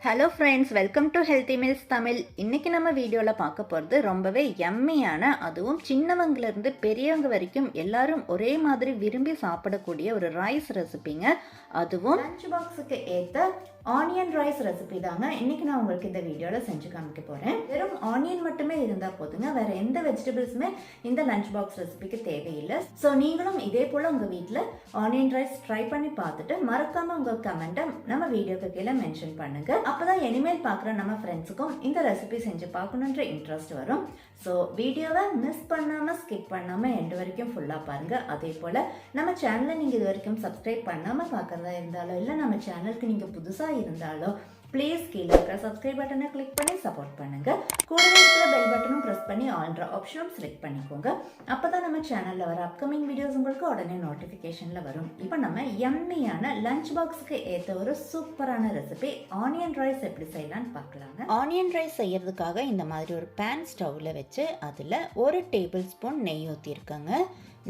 Hello friends, welcome to healthy meals Tamil. இன்றைக்கி நம்ம வீடியோவில் பார்க்க போகிறது ரொம்பவே யம்மியான, அதுவும் சின்னவங்கலேருந்து பெரியவங்க வரைக்கும் எல்லாரும் ஒரே மாதிரி விரும்பி சாப்பிடக்கூடிய ஒரு ரைஸ் ரெசிபிங்க. அதுவும் லஞ்ச் பாக்ஸுக்கு ஏற்ற ஆனியன் ரைஸ் ரெசிபி தாங்க இன்றைக்கி நான் உங்களுக்கு இந்த வீடியோவில் செஞ்சு காமிக்க போகிறேன். வெறும் ஆனியன் மட்டுமே இருந்தால் போதுங்க, வேறு எந்த வெஜிடபிள்ஸுமே இந்த லஞ்ச் பாக்ஸ் ரெசிபிக்கு தேவையில்லை. ஸோ நீங்களும் இதே போல் உங்கள் வீட்டில் ஆனியன் ரைஸ் ட்ரை பண்ணி பார்த்துட்டு மறக்காமல் உங்கள் கமெண்ட்டை நம்ம வீடியோக்கு கீழே மென்ஷன் பண்ணுங்கள். அப்போதான் இனிமேல் பார்க்குற நம்ம ஃப்ரெண்ட்ஸுக்கும் இந்த ரெசிபி செஞ்சு பார்க்கணுன்ற இன்ட்ரெஸ்ட் வரும். ஸோ வீடியோவை மிஸ் பண்ணாமல் ஸ்கிப் பண்ணாமல் எண்டு வரைக்கும் ஃபுல்லாக பாருங்கள். அதே போல் நம்ம சேனலை நீங்கள் இது வரைக்கும் சப்ஸ்கிரைப் பண்ணாமல் பார்க்குறதா இருந்தாலோ, இல்லை நம்ம சேனலுக்கு நீங்கள் புதுசாக இருந்தாலோ ப்ளீஸ் கீழே இருக்கிற சப்ஸ்கிரைப் பட்டனை கிளிக் பண்ணி சப்போர்ட் பண்ணுங்கள். கூடவே இருக்கிற பெல் பட்டனும் ப்ரெஸ் பண்ணி ஆல்ன்ற ஆப்ஷனும் செலக்ட் பண்ணிக்கோங்க. அப்போ தான் நம்ம சேனலில் வர அப்கமிங் வீடியோஸ் உங்களுக்கு உடனே நோட்டிஃபிகேஷனில் வரும். இப்போ நம்ம யம்மியான லஞ்ச் பாக்ஸுக்கு ஏற்ற ஒரு சூப்பரான ரெசிபி ஆனியன் ரைஸ் எப்படி செய்யலான்னு பார்க்கலாங்க. ஆனியன் ரைஸ் செய்யறதுக்காக இந்த மாதிரி ஒரு பேன் ஸ்டவ்வில் வச்சு அதில் 1 டேபிள் ஸ்பூன் நெய் ஊற்றிருக்கேங்க.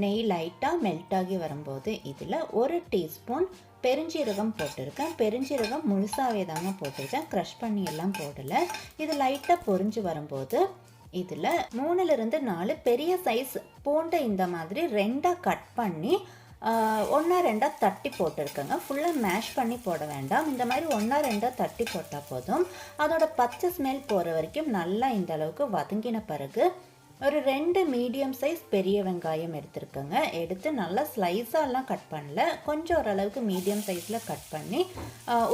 நெய் லைட்டாக மெல்ட் ஆகி வரும்போது இதில் 1 டீஸ்பூன் பெருஞ்சீரகம் போட்டிருக்கேன். பெருஞ்சீரகம் முழுசாகவே தாங்க போட்டிருக்கேன், க்ரஷ் பண்ணி எல்லாம் போடலை. இது லைட்டாக பொரிஞ்சு வரும்போது இதில் 3லிருந்து 4 பெரிய சைஸ் பூண்டை இந்த மாதிரி 2ஆக கட் பண்ணி 1-2 தட்டி போட்டிருக்கேங்க. ஃபுல்லாக மேஷ் பண்ணி போட வேண்டாம், இந்த மாதிரி 1-2 தட்டி போட்டால் போதும். அதோட பச்சை ஸ்மெல் போகிற வரைக்கும் நல்லா இந்த அளவுக்கு வதங்கின பிறகு ஒரு 2 மீடியம் சைஸ் பெரிய வெங்காயம் எடுத்துருக்கேங்க. எடுத்து நல்லா ஸ்லைஸாலாம் கட் பண்ணல, கொஞ்சம் ஓரளவுக்கு மீடியம் சைஸில் கட் பண்ணி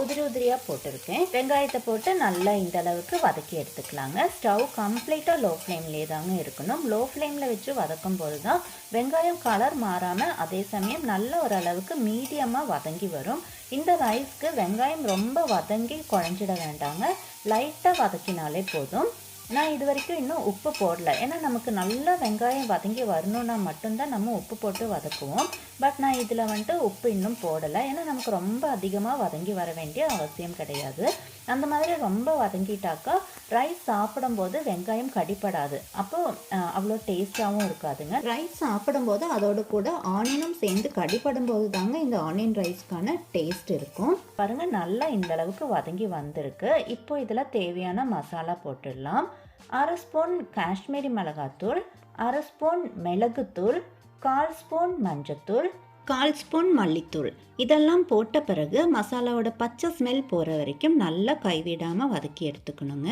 உதிரி உதிரியாக போட்டிருக்கேன். வெங்காயத்தை போட்டு நல்லா இந்த அளவுக்கு வதக்கி எடுத்துக்கலாங்க. ஸ்டவ் கம்ப்ளீட்டாக லோ ஃப்ளேம்லேயே தாங்க இருக்கணும். லோ ஃப்ளேமில் வச்சு வதக்கும் போது தான் வெங்காயம் கலர் மாறாமல் அதே சமயம் நல்ல ஓரளவுக்கு மீடியமாக வதங்கி வரும். இந்த ரைஸ்க்கு வெங்காயம் ரொம்ப வதங்கி குழஞ்சிட வேண்டாங்க, லைட்டாக வதக்கினாலே போதும். நான் இது வரைக்கும் இன்னும் உப்பு போடல, ஏன்னா நமக்கு நல்லா வெங்காயம் வதங்கி வரணுன்னா மட்டும்தான் நம்ம உப்பு போட்டு வதக்குவோம். பட் நான் இதில் வந்துட்டு உப்பு இன்னும் போடலை, ஏன்னா நமக்கு ரொம்ப அதிகமாக வதங்கி வர வேண்டிய அவசியம் கிடையாது. அந்த மாதிரி ரொம்ப வதங்கிட்டாக்கா ரைஸ் சாப்பிடும்போது வெங்காயம் கடிப்படாது, அப்போது அவ்வளோ டேஸ்டாகவும் இருக்காதுங்க. ரைஸ் சாப்பிடும்போது அதோடு கூட ஆனியனும் சேர்ந்து கடிப்படும் போது தாங்க இந்த ஆனியன் ரைஸ்க்கான டேஸ்ட் இருக்கும். பாருங்கள், நல்லா இந்த அளவுக்கு வதங்கி வந்திருக்கு. இப்போ இதில் தேவையான மசாலா போட்டுடலாம். 1/2 ஸ்பூன் காஷ்மீரி மிளகாத்தூள், 1/2 ஸ்பூன் மிளகுத்தூள், 1/4 ஸ்பூன் மஞ்சத்தூள், 1/4 ஸ்பூன் மல்லித்தூள். இதெல்லாம் போட்ட பிறகு மசாலாவோட பச்சை ஸ்மெல் போகிற வரைக்கும் நல்லா கைவிடாமல் வதக்கி எடுத்துக்கணுங்க.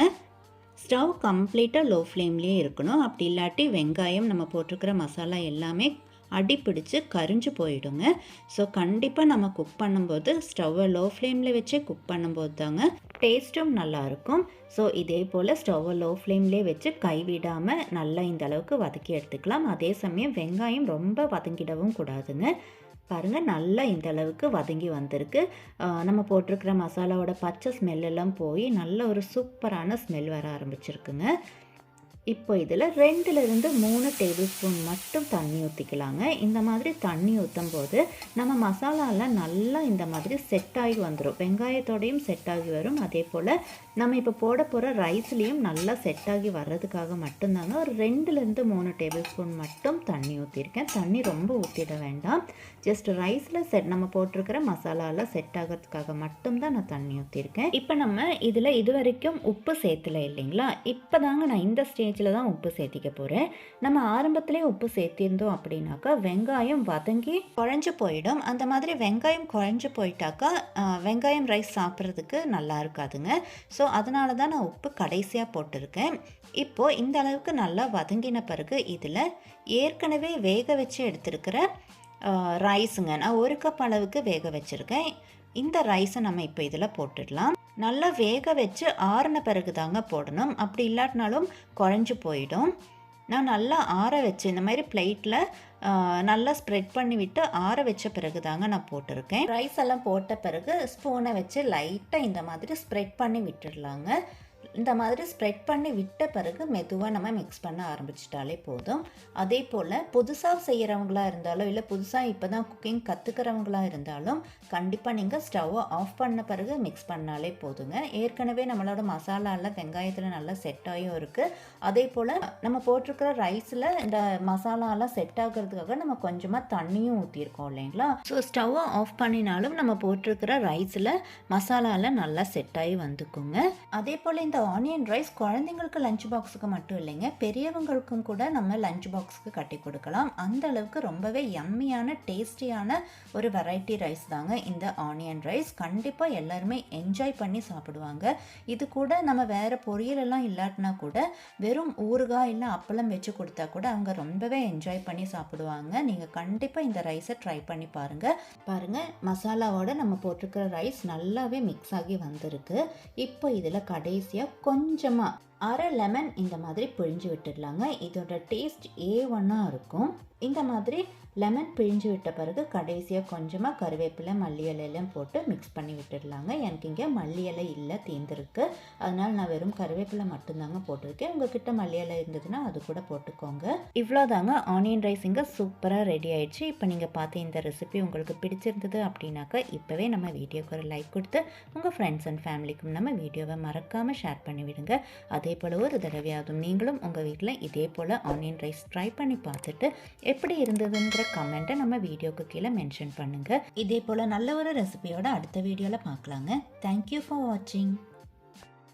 ஸ்டவ் கம்ப்ளீட்டாக லோ ஃப்ளேம்லேயே இருக்கணும், அப்படி இல்லாட்டி வெங்காயம் நம்ம போட்டிருக்கிற மசாலா எல்லாமே அடிப்பிடிச்சு கரிஞ்சு போயிடுங்க. ஸோ கண்டிப்பாக நம்ம குக் பண்ணும்போது ஸ்டவ்வை லோ ஃப்ளேமில் வச்சு குக் பண்ணும்போது தாங்க டேஸ்ட்டும் நல்லாயிருக்கும். ஸோ இதே போல் ஸ்டவ்வை லோ ஃப்ளேம்லேயே வச்சு கைவிடாமல் நல்லா இந்த அளவுக்கு வதக்கி எடுத்துக்கலாம். அதே சமயம் வெங்காயம் ரொம்ப வதங்கிடவும் கூடாதுங்க. பாருங்கள், நல்லா இந்த அளவுக்கு வதங்கி வந்திருக்கு. நம்ம போட்டிருக்கிற மசாலாவோட பச்சை ஸ்மெல்லெல்லாம் போய் நல்ல ஒரு சூப்பரான ஸ்மெல் வர ஆரம்பிச்சிருக்குங்க. இப்போ இதில் 2லிருந்து 3 டேபிள் ஸ்பூன் மட்டும் தண்ணி ஊற்றிக்கலாங்க. இந்த மாதிரி தண்ணி ஊற்றும் போது நம்ம மசாலாலாம் நல்லா இந்த மாதிரி செட் ஆகி வந்துடும், வெங்காயத்தோடையும் செட் ஆகி வரும். அதே போல் நம்ம இப்போ போட போகிற ரைஸ்லேயும் நல்லா செட் ஆகி வர்றதுக்காக மட்டும்தாங்க ஒரு 2லிருந்து 3 டேபிள் ஸ்பூன் மட்டும் தண்ணி ஊற்றிருக்கேன். தண்ணி ரொம்ப ஊற்றிட வேண்டாம், ஜஸ்ட் ரைஸில் நம்ம போட்டிருக்கிற மசாலாலாம் செட் ஆகிறதுக்காக மட்டும்தான் நான் தண்ணி ஊற்றிருக்கேன். இப்போ நம்ம இதில் இது வரைக்கும் உப்பு சேர்த்துல இல்லைங்களா, இப்போ தாங்க நான் இந்த ஸ்டேஜில் தான் உப்பு சேர்த்திக்க போகிறேன். நம்ம ஆரம்பத்திலே உப்பு சேர்த்திருந்தோம் அப்படின்னாக்கா வெங்காயம் வதங்கி குழஞ்சு போயிடும். அந்த மாதிரி வெங்காயம் குழஞ்சு போயிட்டாக்கா வெங்காயம் ரைஸ் சாப்பிட்றதுக்கு நல்லா இருக்காதுங்க. ஸோ அதனால தான் நான் உப்பு கடைசியாக போட்டிருக்கேன். இப்போது இந்த அளவுக்கு நல்லா வதங்கின பிறகு இதில் ஏற்கனவே வேக வச்சு எடுத்துருக்கிற ரைஸுங்க, நான் 1 கப் அளவுக்கு வேக வச்சுருக்கேன். இந்த ரைஸை நம்ம இப்போ இதில் போட்டுடலாம். நல்லா வேக வச்சு ஆறின பிறகு தாங்க போடணும், அப்படி இல்லாட்டினாலும் குழஞ்சு போயிடும். நான் நல்லா ஆற வச்சு இந்த மாதிரி பிளேட்டில் நல்லா ஸ்ப்ரெட் பண்ணி விட்டு ஆற வச்ச பிறகு தாங்க நான் போட்டிருக்கேன். ரைஸ் எல்லாம் போட்ட பிறகு ஸ்பூனை வச்சு லைட்டாக இந்த மாதிரி ஸ்ப்ரெட் பண்ணி விட்டுடலாங்க. இந்த மாதிரி ஸ்ப்ரெட் பண்ணி விட்ட பிறகு மெதுவாக நம்ம மிக்ஸ் பண்ண ஆரம்பிச்சிட்டாலே போதும். அதே போல் புதுசாக செய்கிறவங்களா இருந்தாலும் இல்லை புதுசாக இப்போ தான் குக்கிங் கற்றுக்கிறவங்களா இருந்தாலும் கண்டிப்பாக நீங்கள் ஸ்டவ்வை ஆஃப் பண்ண பிறகு மிக்ஸ் பண்ணாலே போதுங்க. ஏற்கனவே நம்மளோட மசாலாவில் வெங்காயத்தில் நல்லா செட் ஆகியும் இருக்குது. அதே போல் நம்ம போட்டிருக்கிற ரைஸில் இந்த மசாலாலாம் செட் ஆகிறதுக்காக நம்ம கொஞ்சமாக தண்ணியும் ஊற்றிருக்கோம் இல்லைங்களா. ஸோ ஸ்டவ்வை ஆஃப் பண்ணினாலும் நம்ம போட்டிருக்கிற ரைஸில் மசாலாலாம் நல்லா செட் ஆகி வந்துக்குங்க. அதே போல் இந்த ஆனியன் ரைஸ் குழந்தைங்களுக்கு லஞ்ச் பாக்ஸுக்கு மட்டும் இல்லைங்க, பெரியவங்களுக்கும் கூட நம்ம லஞ்ச் பாக்ஸுக்கு கட்டி கொடுக்கலாம். அந்த அளவுக்கு ரொம்பவே யம்மியான டேஸ்டியான ஒரு வெரைட்டி ரைஸ் தாங்க இந்த ஆனியன் ரைஸ். கண்டிப்பாக எல்லாருமே என்ஜாய் பண்ணி சாப்பிடுவாங்க. இது கூட நம்ம வேறு பொரியலெல்லாம் இல்லாட்டினா கூட வெறும் ஊறுகாய் இல்லை அப்பளம் வச்சு கொடுத்தா கூட அவங்க ரொம்பவே என்ஜாய் பண்ணி சாப்பிடுவாங்க. நீங்கள் கண்டிப்பாக இந்த ரைஸை ட்ரை பண்ணி பாருங்கள். மசாலாவோட நம்ம போட்டிருக்கிற ரைஸ் நல்லாவே மிக்ஸ் ஆகி வந்திருக்கு. இப்போ இதில் கடைசியாக கொஞ்சமாக அரை லெமன் இந்த மாதிரி பிழிஞ்சு விட்டுடலாங்க. இதோட டேஸ்ட் A1 இருக்கும். இந்த மாதிரி லெமன் பிழிஞ்சு விட்ட பிறகு கடைசியாக கொஞ்சமாக கருவேப்பிலை மல்லி இலையெல்லாம் போட்டு மிக்ஸ் பண்ணி விட்டுடலாங்க. எனக்கு இங்கே மல்லி இலை இல்லை, தீர்ந்துருக்கு. அதனால் நான் வெறும் கருவேப்பிலை மட்டும்தாங்க போட்டிருக்கேன். உங்ககிட்ட மல்லி இலை இருந்ததுன்னா அது கூட போட்டுக்கோங்க. இவ்வளோதாங்க ஆனியன் ரைஸ் இங்கே சூப்பராக ரெடி ஆயிடுச்சு. இப்போ நீங்கள் பார்த்து இந்த ரெசிபி உங்களுக்கு பிடிச்சிருந்தது அப்படின்னாக்கா இப்போவே நம்ம வீடியோக்கு ஒரு லைக் கொடுத்து உங்கள் ஃப்ரெண்ட்ஸ் அண்ட் ஃபேமிலிக்கும் நம்ம வீடியோவை மறக்காமல் ஷேர் பண்ணிவிடுங்க. அதே போல் ஒரு தடவையாவது நீங்களும் உங்கள் வீட்டில் இதே போல் ஆனியன் ரைஸ் ட்ரை பண்ணி பார்த்துட்டு எப்படி இருந்ததுங்கிற கமெண்ட்டை நம்ம வீடியோக்கு கீழே மென்ஷன் பண்ணுங்கள். இதே போல் நல்ல ஒரு ரெசிபியோட அடுத்த வீடியோவில் பார்க்கலாங்க. தேங்க்யூ ஃபார் வாட்சிங்.